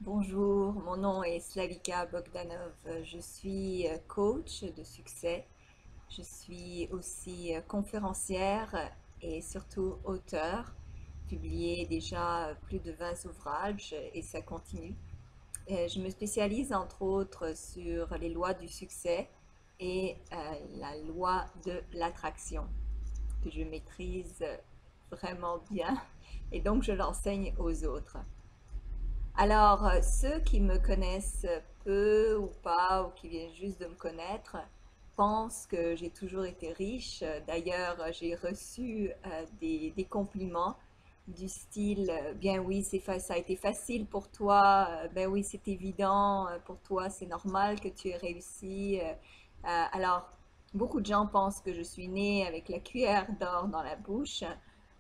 Bonjour, mon nom est Slavika Bogdanov. Je suis coach de succès. Je suis aussi conférencière et surtout auteure. Publié déjà plus de 20 ouvrages et ça continue. Je me spécialise entre autres sur les lois du succès et la loi de l'attraction que je maîtrise vraiment bien et donc je l'enseigne aux autres. Alors, ceux qui me connaissent peu ou pas, ou qui viennent juste de me connaître, pensent que j'ai toujours été riche. D'ailleurs, j'ai reçu des compliments du style, bien oui, ça a été facile pour toi, ben oui, c'est évident, pour toi, c'est normal que tu aies réussi. Alors, beaucoup de gens pensent que je suis née avec la cuillère d'or dans la bouche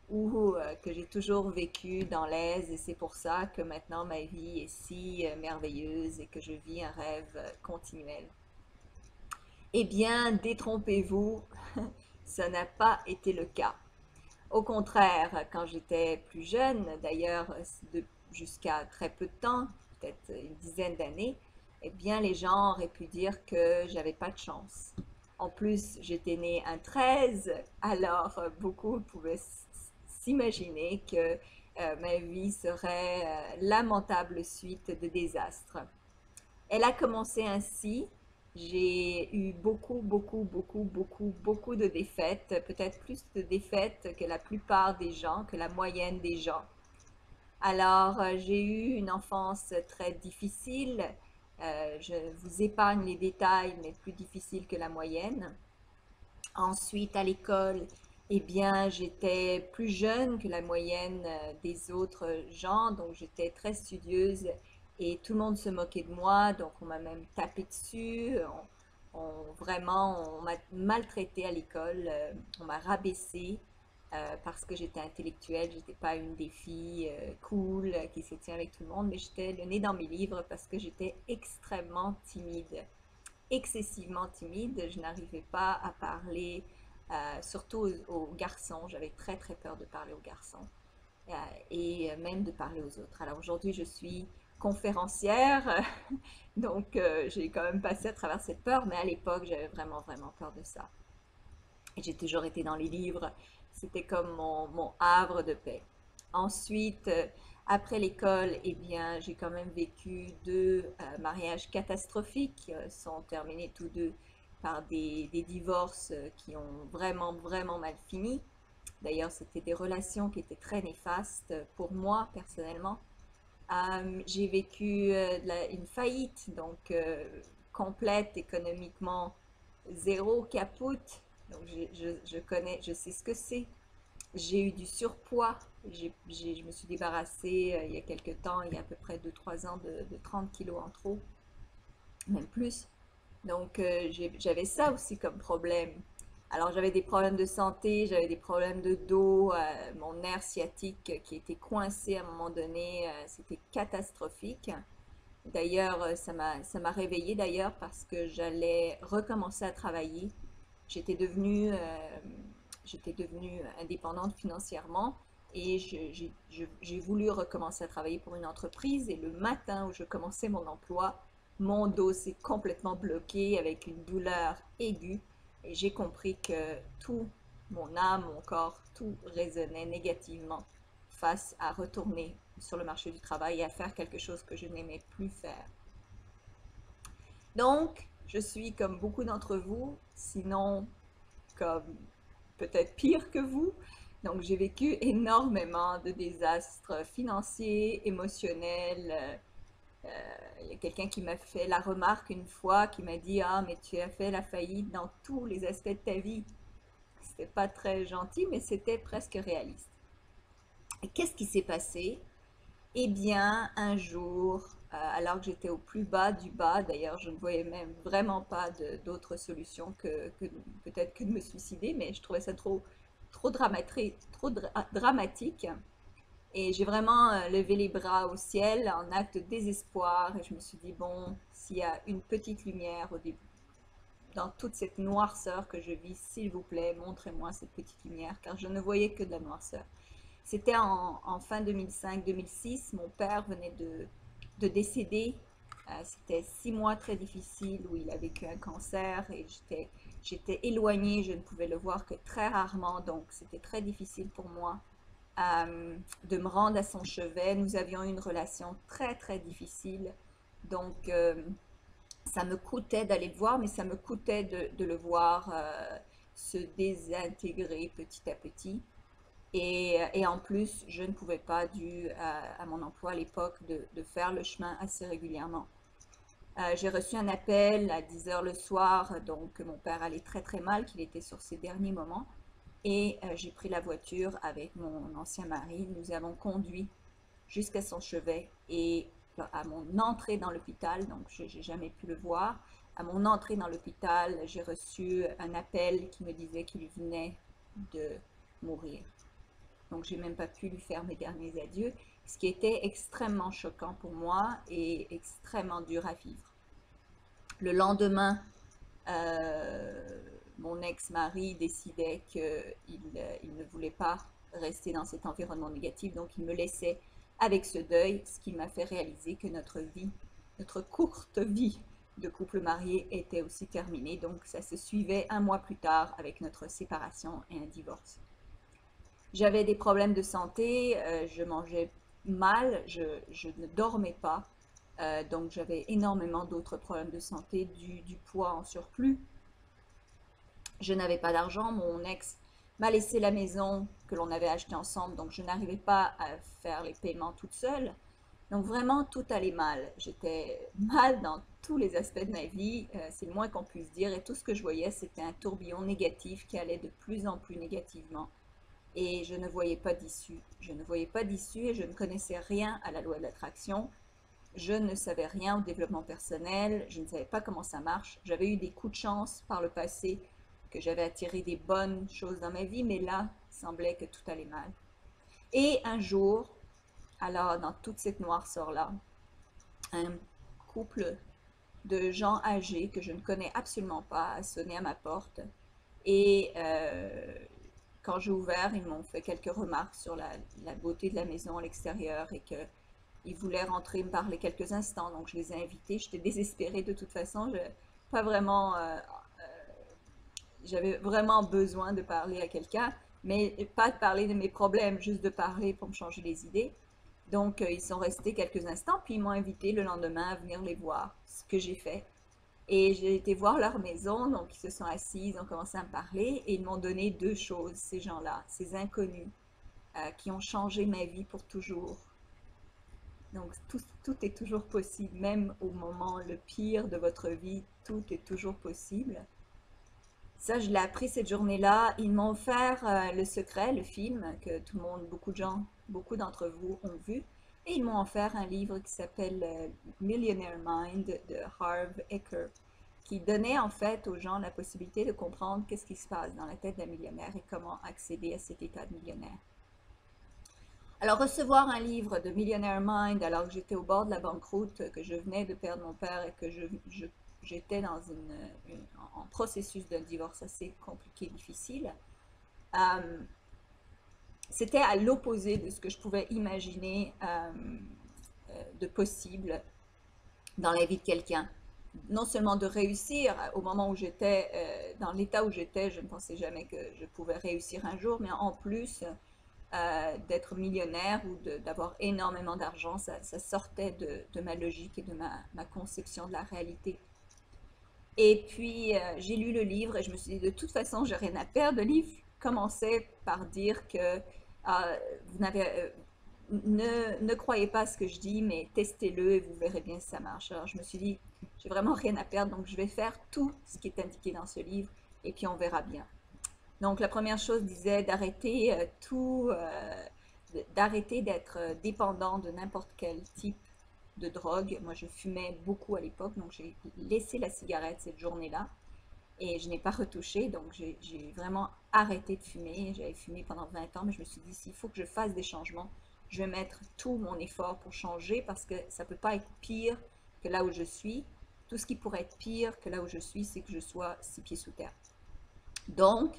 ou que j'ai toujours vécu dans l'aise et c'est pour ça que maintenant ma vie est si merveilleuse et que je vis un rêve continuel. Eh bien, détrompez-vous, ça n'a pas été le cas. Au contraire, quand j'étais plus jeune, d'ailleurs jusqu'à très peu de temps, peut-être une dizaine d'années, eh bien les gens auraient pu dire que j'avais pas de chance. En plus, j'étais née un 13, alors beaucoup pouvaient s'imaginer que ma vie serait lamentable suite de désastres. Elle a commencé ainsi. J'ai eu beaucoup de défaites, peut-être plus de défaites que la plupart des gens, que la moyenne des gens. Alors, j'ai eu une enfance très difficile. Je vous épargne les détails, mais plus difficile que la moyenne. Ensuite, à l'école, eh bien, j'étais plus jeune que la moyenne des autres gens, donc j'étais très studieuse et tout le monde se moquait de moi, donc on m'a même tapé dessus, on m'a maltraité à l'école, on m'a rabaissée parce que j'étais intellectuelle, j'étais pas une des filles cool qui se tient avec tout le monde, mais j'étais le nez dans mes livres parce que j'étais extrêmement timide, excessivement timide. Je n'arrivais pas à parler, surtout aux garçons. J'avais très très peur de parler aux garçons euh, et même de parler aux autres. Alors aujourd'hui, je suis conférencière, donc j'ai quand même passé à travers cette peur, mais à l'époque, j'avais vraiment peur de ça. Et j'ai toujours été dans les livres. C'était comme mon havre de paix. Ensuite, après l'école, eh bien, j'ai quand même vécu deux mariages catastrophiques qui sont terminés tous deux par des divorces qui ont vraiment mal fini. D'ailleurs, c'était des relations qui étaient très néfastes pour moi personnellement. J'ai vécu une faillite, donc complète économiquement, zéro caput. Donc je connais, je sais ce que c'est. J'ai eu du surpoids. Je me suis débarrassée il y a quelques temps, il y a à peu près 2 3 ans, de 30 kilos en trop, même plus. Donc j'avais ça aussi comme problème. Alors j'avais des problèmes de santé, j'avais des problèmes de dos, mon nerf sciatique qui était coincé à un moment donné, c'était catastrophique. D'ailleurs, ça m'a réveillée d'ailleurs parce que j'allais recommencer à travailler. J'étais devenue, euh, j'étais devenue indépendante financièrement et j'ai voulu recommencer à travailler pour une entreprise. Et le matin où je commençais mon emploi, mon dos s'est complètement bloqué avec une douleur aiguë et j'ai compris que tout, mon âme, mon corps, tout résonnait négativement face à retourner sur le marché du travail et à faire quelque chose que je n'aimais plus faire. Donc, je suis comme beaucoup d'entre vous, sinon comme peut-être pire que vous. Donc, j'ai vécu énormément de désastres financiers, émotionnels. Il y a quelqu'un qui m'a fait la remarque une fois, qui m'a dit, ah, mais tu as fait la faillite dans tous les aspects de ta vie. C'était pas très gentil, mais c'était presque réaliste. Et qu'est-ce qui s'est passé? Eh bien, un jour, alors que j'étais au plus bas du bas, d'ailleurs, je ne voyais même vraiment pas d'autre solution que peut-être que de me suicider, mais je trouvais ça trop dramatique, dramatique. Et j'ai vraiment levé les bras au ciel en acte de désespoir. Et je me suis dit, bon, s'il y a une petite lumière au début, dans toute cette noirceur que je vis, s'il vous plaît, montrez-moi cette petite lumière, car je ne voyais que de la noirceur. C'était en fin 2005-2006. Mon père venait de décéder. C'était 6 mois très difficiles où il a vécu un cancer et j'étais éloignée, je ne pouvais le voir que très rarement, donc c'était très difficile pour moi de me rendre à son chevet. Nous avions une relation très très difficile, donc ça me coûtait d'aller le voir, mais ça me coûtait de le voir se désintégrer petit à petit. Et en plus, je ne pouvais pas, dû à mon emploi à l'époque, de faire le chemin assez régulièrement. J'ai reçu un appel à 10 heures le soir, donc mon père allait très très mal, qu'il était sur ses derniers moments. Et j'ai pris la voiture avec mon ancien mari. Nous avons conduit jusqu'à son chevet et à mon entrée dans l'hôpital, donc je n'ai jamais pu le voir. À mon entrée dans l'hôpital, j'ai reçu un appel qui me disait qu'il venait de mourir. Donc, j'ai même pas pu lui faire mes derniers adieux, ce qui était extrêmement choquant pour moi et extrêmement dur à vivre. Le lendemain, mon ex-mari décidait qu'il ne voulait pas rester dans cet environnement négatif, donc il me laissait avec ce deuil, ce qui m'a fait réaliser que notre vie, notre courte vie de couple marié était aussi terminée. Donc ça se suivait un mois plus tard avec notre séparation et un divorce. J'avais des problèmes de santé, je mangeais mal, je ne dormais pas, donc j'avais énormément d'autres problèmes de santé, du poids en surplus. Je n'avais pas d'argent, mon ex m'a laissé la maison que l'on avait achetée ensemble, donc je n'arrivais pas à faire les paiements toute seule. Donc vraiment, tout allait mal. J'étais mal dans tous les aspects de ma vie, c'est le moins qu'on puisse dire, et tout ce que je voyais, c'était un tourbillon négatif qui allait de plus en plus négativement. Et je ne voyais pas d'issue. Je ne voyais pas d'issue et je ne connaissais rien à la loi de l'attraction. Je ne savais rien au développement personnel. Je ne savais pas comment ça marche. J'avais eu des coups de chance par le passé, que j'avais attiré des bonnes choses dans ma vie, mais là, il semblait que tout allait mal. Et un jour, alors dans toute cette noirceur-là, un couple de gens âgés que je ne connais absolument pas a sonné à ma porte. Et quand j'ai ouvert, ils m'ont fait quelques remarques sur la beauté de la maison à l'extérieur et qu'ils voulaient rentrer me parler quelques instants. Donc je les ai invités. J'étais désespérée de toute façon. Pas vraiment, j'avais vraiment besoin de parler à quelqu'un, mais pas de parler de mes problèmes, juste de parler pour me changer les idées. Donc ils sont restés quelques instants, puis ils m'ont invité le lendemain à venir les voir, ce que j'ai fait. Et j'ai été voir leur maison, donc ils se sont assis, ils ont commencé à me parler et ils m'ont donné deux choses, ces gens-là, ces inconnus, qui ont changé ma vie pour toujours. Donc tout est toujours possible, même au moment le pire de votre vie, tout est toujours possible. Ça, je l'ai appris cette journée-là. Ils m'ont offert Le Secret, le film que tout le monde, beaucoup de gens, beaucoup d'entre vous ont vu. Et ils m'ont offert un livre qui s'appelle Millionaire Mind de Harv Eker, qui donnait en fait aux gens la possibilité de comprendre qu'est-ce qui se passe dans la tête d'un millionnaire et comment accéder à cet état de millionnaire. Alors recevoir un livre de Millionaire Mind alors que j'étais au bord de la banqueroute, que je venais de perdre mon père et que j'étais en processus d'un divorce assez compliqué, difficile, euh, c'était à l'opposé de ce que je pouvais imaginer de possible dans la vie de quelqu'un. Non seulement de réussir, au moment où j'étais, dans l'état où j'étais, je ne pensais jamais que je pouvais réussir un jour, mais en plus d'être millionnaire ou d'avoir énormément d'argent, ça sortait de ma logique et de ma conception de la réalité. Et puis, j'ai lu le livre et je me suis dit, de toute façon, j'ai rien à perdre. Le livre commençait par dire que vous n'avez, ne croyez pas à ce que je dis, mais testez-le et vous verrez bien si ça marche. Alors, je me suis dit, j'ai vraiment rien à perdre, donc je vais faire tout ce qui est indiqué dans ce livre et puis on verra bien. Donc, la première chose disait d'arrêter d'arrêter d'être dépendant de n'importe quel type de drogue. Moi, je fumais beaucoup à l'époque, donc j'ai laissé la cigarette cette journée-là et je n'ai pas retouché, donc j'ai vraiment arrêté de fumer. J'avais fumé pendant 20 ans, mais je me suis dit, s'il faut que je fasse des changements, je vais mettre tout mon effort pour changer parce que ça ne peut pas être pire que là où je suis. Tout ce qui pourrait être pire que là où je suis, c'est que je sois 6 pieds sous terre. Donc,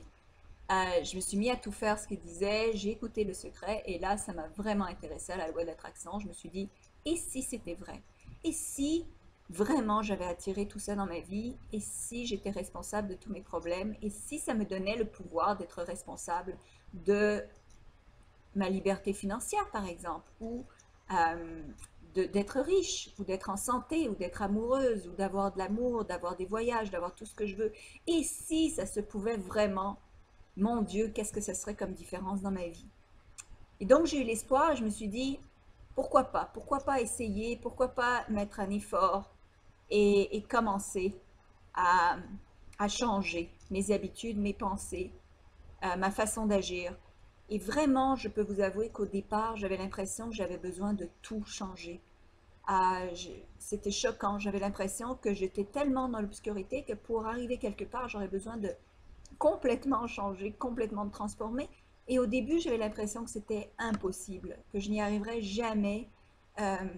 je me suis mis à tout faire ce qu'il disait, j'ai écouté Le Secret et là, ça m'a vraiment intéressé à la loi de l'attraction. Je me suis dit, et si c'était vrai? Et si vraiment j'avais attiré tout ça dans ma vie? Et si j'étais responsable de tous mes problèmes? Et si ça me donnait le pouvoir d'être responsable de ma liberté financière, par exemple, ou euh, d'être riche, ou d'être en santé, ou d'être amoureuse, ou d'avoir de l'amour, d'avoir des voyages, d'avoir tout ce que je veux? Et si ça se pouvait vraiment, mon Dieu, qu'est-ce que ça serait comme différence dans ma vie? Et donc j'ai eu l'espoir et je me suis dit, pourquoi pas? Pourquoi pas essayer? Pourquoi pas mettre un effort et commencer à, à changer mes habitudes, mes pensées, ma façon d'agir. Et vraiment, je peux vous avouer qu'au départ, j'avais l'impression que j'avais besoin de tout changer. C'était choquant. J'avais l'impression que j'étais tellement dans l'obscurité que pour arriver quelque part, j'aurais besoin de complètement changer, complètement me transformer. Et au début, j'avais l'impression que c'était impossible, que je n'y arriverais jamais,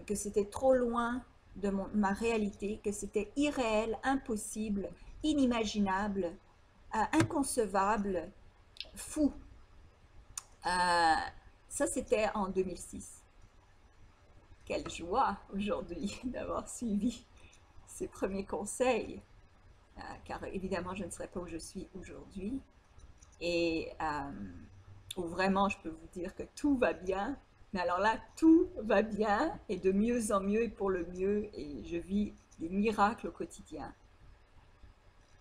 que c'était trop loin de ma réalité, que c'était irréel, impossible, inimaginable, inconcevable, fou. Ça, c'était en 2006. Quelle joie aujourd'hui d'avoir suivi ces premiers conseils, car évidemment, je ne serais pas où je suis aujourd'hui. Et où vraiment, je peux vous dire que tout va bien. Mais alors là, tout va bien et de mieux en mieux et pour le mieux. Et je vis des miracles au quotidien.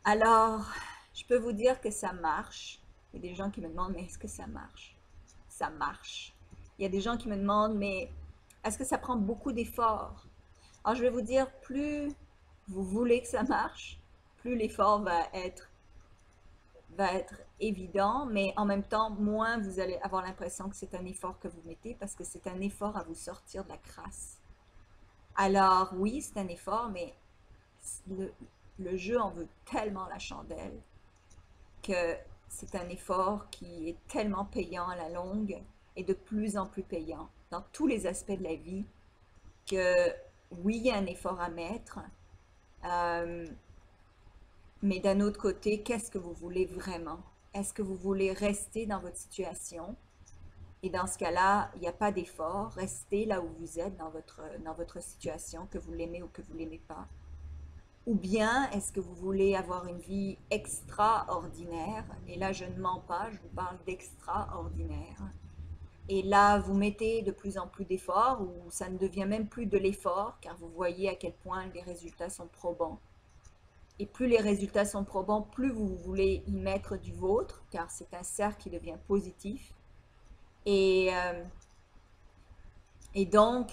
Alors, je peux vous dire que ça marche. Il y a des gens qui me demandent, mais est-ce que ça marche? Ça marche. Il y a des gens qui me demandent, mais est-ce que ça prend beaucoup d'efforts? Alors, je vais vous dire, plus vous voulez que ça marche, plus l'effort va être évident, mais en même temps, moins vous allez avoir l'impression que c'est un effort que vous mettez parce que c'est un effort à vous sortir de la crasse. Alors oui, c'est un effort, mais le, le jeu en veut tellement la chandelle que c'est un effort qui est tellement payant à la longue et de plus en plus payant dans tous les aspects de la vie que oui, il y a un effort à mettre, euh, mais d'un autre côté, qu'est-ce que vous voulez vraiment? Est-ce que vous voulez rester dans votre situation? Et dans ce cas-là, il n'y a pas d'effort. Restez là où vous êtes dans votre situation, que vous l'aimez ou que vous ne l'aimez pas. Ou bien, est-ce que vous voulez avoir une vie extraordinaire? Et là, je ne mens pas, je vous parle d'extraordinaire. Et là, vous mettez de plus en plus d'efforts, ou ça ne devient même plus de l'effort, car vous voyez à quel point les résultats sont probants. Et plus les résultats sont probants, plus vous voulez y mettre du vôtre, car c'est un cercle qui devient positif. Et, euh, et donc,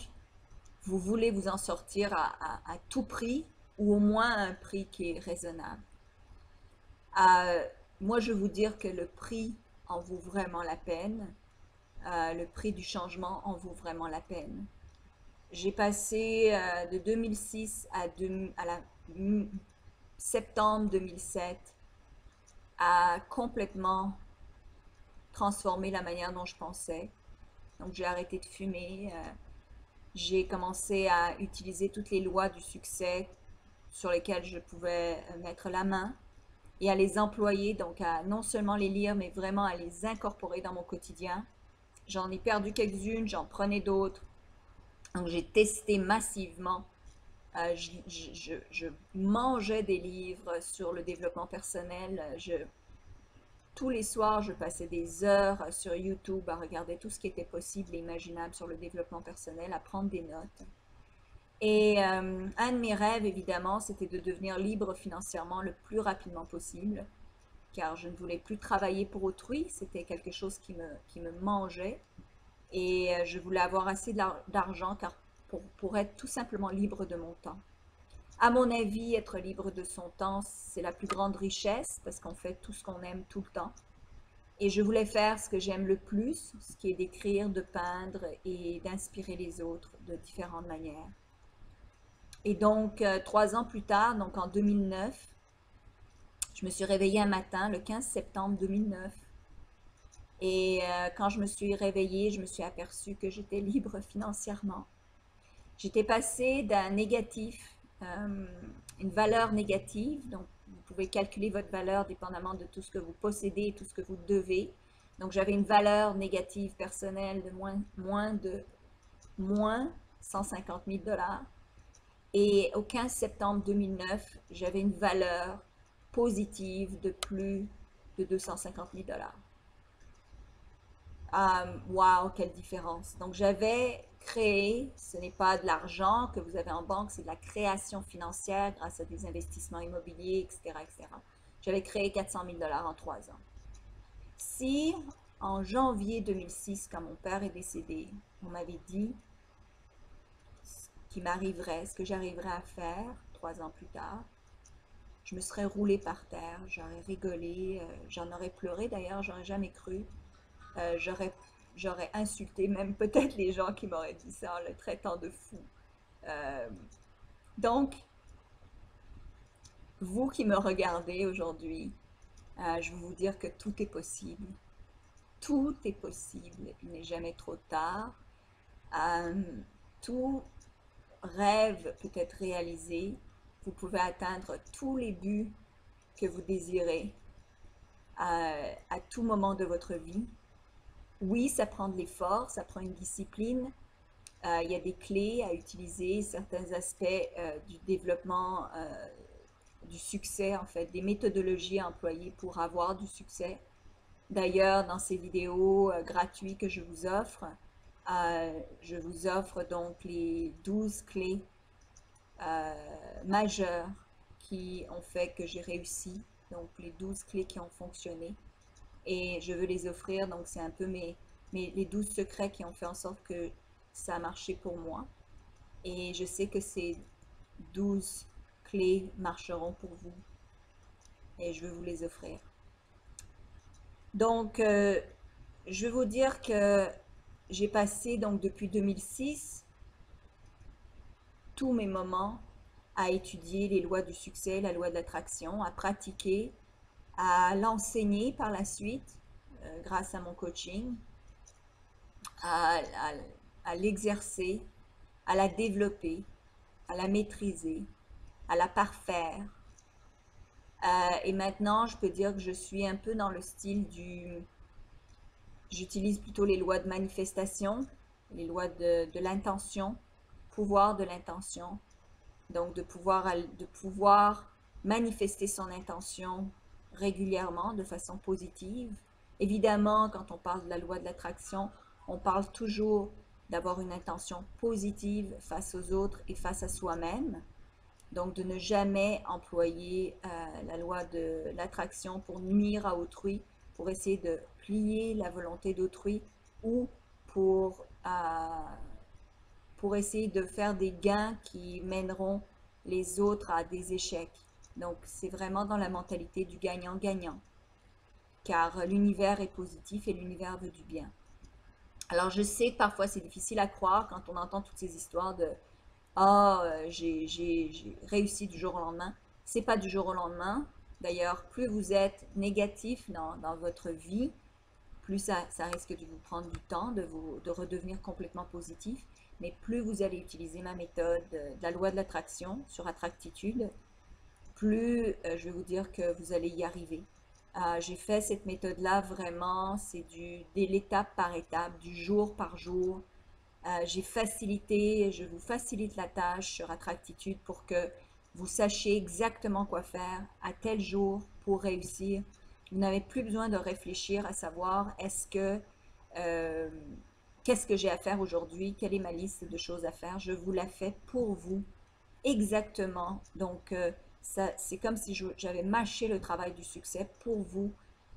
vous voulez vous en sortir à tout prix, ou au moins à un prix qui est raisonnable. Moi, je vais vous dire que le prix en vaut vraiment la peine. Le prix du changement en vaut vraiment la peine. J'ai passé de 2006 à la septembre 2007 à complètement transformer la manière dont je pensais. Donc j'ai arrêté de fumer, j'ai commencé à utiliser toutes les lois du succès sur lesquelles je pouvais mettre la main et à les employer, donc à non seulement les lire, mais vraiment à les incorporer dans mon quotidien. J'en ai perdu quelques-unes, j'en prenais d'autres. Donc j'ai testé massivement. Je mangeais des livres sur le développement personnel. Tous les soirs, je passais des heures sur YouTube à regarder tout ce qui était possible et imaginable sur le développement personnel, à prendre des notes. Et un de mes rêves, évidemment, c'était de devenir libre financièrement le plus rapidement possible, car je ne voulais plus travailler pour autrui, c'était quelque chose qui me mangeait. Et je voulais avoir assez d'argent pour être tout simplement libre de mon temps. À mon avis, être libre de son temps, c'est la plus grande richesse parce qu'on fait tout ce qu'on aime tout le temps. Et je voulais faire ce que j'aime le plus, ce qui est d'écrire, de peindre et d'inspirer les autres de différentes manières. Et donc, 3 ans plus tard, donc en 2009, je me suis réveillée un matin, le 15 septembre 2009. Et quand je me suis réveillée, je me suis aperçue que j'étais libre financièrement. J'étais passée d'un négatif, une valeur négative, donc vous pouvez calculer votre valeur dépendamment de tout ce que vous possédez et tout ce que vous devez. Donc j'avais une valeur négative personnelle de moins 150 000 dollars. Et au 15 septembre 2009, j'avais une valeur positive de plus de 250 000 dollars. Wow, quelle différence. Donc, j'avais créé, ce n'est pas de l'argent que vous avez en banque, c'est de la création financière grâce à des investissements immobiliers, etc., etc. J'avais créé 400 000 dollars en 3 ans. Si en janvier 2006, quand mon père est décédé, on m'avait dit ce qui m'arriverait, ce que j'arriverais à faire 3 ans plus tard, je me serais roulée par terre, j'aurais rigolé, j'en aurais pleuré d'ailleurs, j'aurais jamais cru. Euh, j'aurais, j'aurais insulté même peut-être les gens qui m'auraient dit ça en le traitant de fou. Euh, donc, vous qui me regardez aujourd'hui, je veux vous dire que tout est possible. Tout est possible. Il n'est jamais trop tard. Euh, tout rêve peut être réalisé. Vous pouvez atteindre tous les buts que vous désirez à tout moment de votre vie. Oui, ça prend de l'effort, ça prend une discipline. Il y a des clés à utiliser, certains aspects du développement, du succès, en fait, des méthodologies à employer pour avoir du succès. D'ailleurs, dans ces vidéos gratuites que je vous offre donc les 12 clés majeures qui ont fait que j'ai réussi, donc les 12 clés qui ont fonctionné. Et je veux les offrir, donc c'est un peu les 12 secrets qui ont fait en sorte que ça a marché pour moi. Et je sais que ces 12 clés marcheront pour vous. Et je veux vous les offrir. Donc, je veux vous dire que j'ai passé donc depuis 2006 tous mes moments à étudier les lois du succès, la loi de l'attraction, à pratiquer, à l'enseigner par la suite grâce à mon coaching, à, à, à l'exercer, à la développer, à la maîtriser, à la parfaire. Et maintenant, je peux dire que je suis un peu dans le style j'utilise plutôt les lois de manifestation, les lois de l'intention, pouvoir de l'intention. Donc, de pouvoir manifester son intention régulièrement de façon positive. Évidemment, quand on parle de la loi de l'attraction, on parle toujours d'avoir une intention positive face aux autres et face à soi-même. Donc, de ne jamais employer la loi de l'attraction pour nuire à autrui, pour essayer de plier la volonté d'autrui ou pour essayer de faire des gains qui mèneront les autres à des échecs. Donc, c'est vraiment dans la mentalité du gagnant-gagnant, car l'univers est positif et l'univers veut du bien. Alors, je sais que parfois c'est difficile à croire quand on entend toutes ces histoires de ah, j'ai réussi du jour au lendemain. C'est pas du jour au lendemain. D'ailleurs, plus vous êtes négatif dans votre vie, plus ça risque de vous prendre du temps, de redevenir complètement positif. Mais plus vous allez utiliser ma méthode de la loi de l'attraction sur Attractitude, plus je vais vous dire que vous allez y arriver. J'ai fait cette méthode-là vraiment, c'est de l'étape par étape, du jour par jour. J'ai facilité, je vous facilite la tâche sur Attractitude pour que vous sachiez exactement quoi faire à tel jour pour réussir. Vous n'avez plus besoin de réfléchir à savoir qu'est-ce que j'ai à faire aujourd'hui, quelle est ma liste de choses à faire. Je vous la fais pour vous exactement. Donc, c'est comme si j'avais mâché le travail du succès pour vous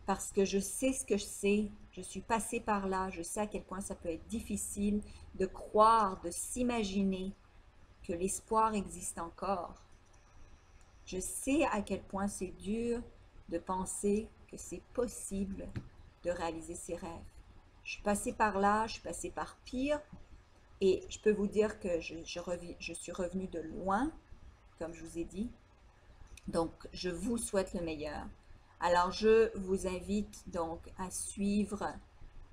parce que je sais ce que je sais, je suis passée par là, je sais à quel point ça peut être difficile de croire, de s'imaginer que l'espoir existe encore. Je sais à quel point c'est dur de penser que c'est possible de réaliser ses rêves. Je suis passée par là, je suis passée par pire, et je peux vous dire que je suis revenue de loin, comme je vous ai dit. Donc, je vous souhaite le meilleur. Alors, je vous invite donc à suivre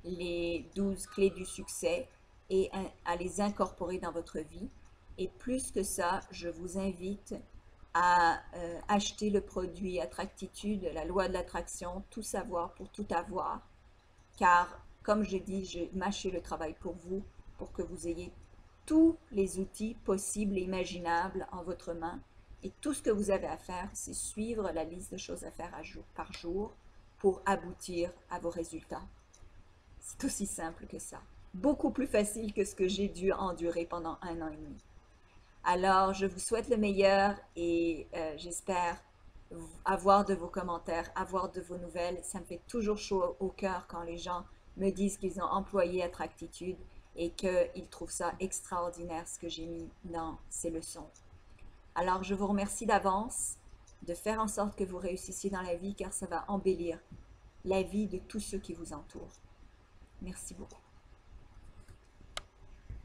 les 12 clés du succès et à les incorporer dans votre vie. Et plus que ça, je vous invite à acheter le produit Attractitude, la loi de l'attraction, tout savoir pour tout avoir. Car, comme je dis, j'ai mâché le travail pour vous, pour que vous ayez tous les outils possibles et imaginables en votre main. Et tout ce que vous avez à faire, c'est suivre la liste de choses à faire par jour pour aboutir à vos résultats. C'est aussi simple que ça. Beaucoup plus facile que ce que j'ai dû endurer pendant 1 an et demi. Alors, je vous souhaite le meilleur et j'espère avoir de vos commentaires, avoir de vos nouvelles. Ça me fait toujours chaud au cœur quand les gens me disent qu'ils ont employé Attractitude et qu'ils trouvent ça extraordinaire ce que j'ai mis dans ces leçons. Alors, je vous remercie d'avance de faire en sorte que vous réussissiez dans la vie car ça va embellir la vie de tous ceux qui vous entourent. Merci beaucoup.